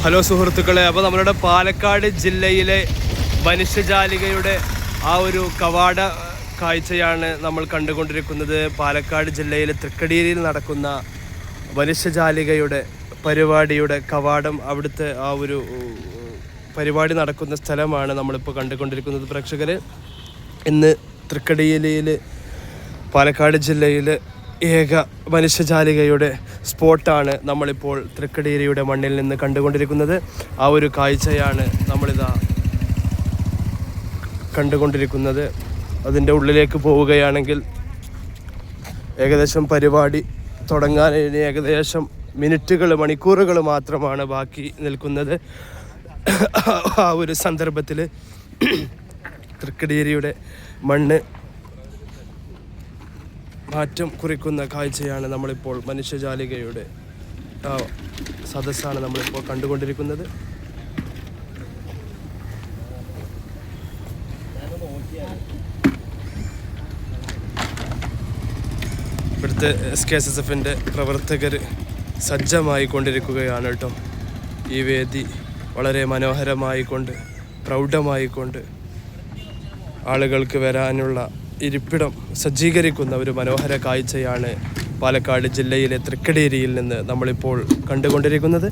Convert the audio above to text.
Hello സുഹൃത്തുക്കളെ, അപ്പോൾ നമ്മളുടെ പാലക്കാട് ജില്ലയിലെ മനുഷ്യജാലികയുടെ ആ ഒരു കവാട കാഴ്ചയാണ് നമ്മൾ കണ്ടുകൊണ്ടിരിക്കുന്നത്. പാലക്കാട് ജില്ലയിലെ തൃക്കടിയിൽ നടക്കുന്ന മനുഷ്യജാലികയുടെ പരിപാടിയുടെ കവാടം, അവിടുത്തെ ആ ഒരു പരിപാടി നടക്കുന്ന സ്ഥലമാണ് നമ്മളിപ്പോൾ കണ്ടുകൊണ്ടിരിക്കുന്നത്. പ്രേക്ഷകർ, ഇന്ന് തൃക്കടിയിൽ പാലക്കാട് ജില്ലയിൽ ഏക മനുഷ്യജാലികയുടെ സ്പോട്ടാണ് നമ്മളിപ്പോൾ തൃക്കടിയിലയുടെ മണ്ണിൽ നിന്ന് കണ്ടുകൊണ്ടിരിക്കുന്നത്. ആ ഒരു കാഴ്ചയാണ് നമ്മളിതാ കണ്ടുകൊണ്ടിരിക്കുന്നത്. അതിൻ്റെ ഉള്ളിലേക്ക് പോവുകയാണെങ്കിൽ ഏകദേശം പരിപാടി തുടങ്ങാൻ ഇനി ഏകദേശം മിനിറ്റുകൾ, മണിക്കൂറുകൾ മാത്രമാണ് ബാക്കി നിൽക്കുന്നത്. ആ ഒരു സന്ദർഭത്തിൽ തൃക്കടിയിലയുടെ മണ്ണ് മാറ്റം കുറിക്കുന്ന കാഴ്ചയാണ് നമ്മളിപ്പോൾ മനുഷ്യജാലികയുടെ സദസ്സാണ് നമ്മളിപ്പോൾ കണ്ടുകൊണ്ടിരിക്കുന്നത്. ഇവിടുത്തെ SKSSFൻ്റെ പ്രവർത്തകർ സജ്ജമായി കൊണ്ടിരിക്കുകയാണ് കേട്ടോ. ഈ വേദി വളരെ മനോഹരമായിക്കൊണ്ട്, പ്രൗഢമായിക്കൊണ്ട് ആളുകൾക്ക് വരാനുള്ള ഇരിപ്പിടം സജ്ജീകരിക്കുന്ന ഒരു മനോഹര കാഴ്ചയാണ് പാലക്കാട് ജില്ലയിലെ തൃക്കടിയിൽ നിന്ന് നമ്മളിപ്പോൾ കണ്ടുകൊണ്ടിരിക്കുന്നത്.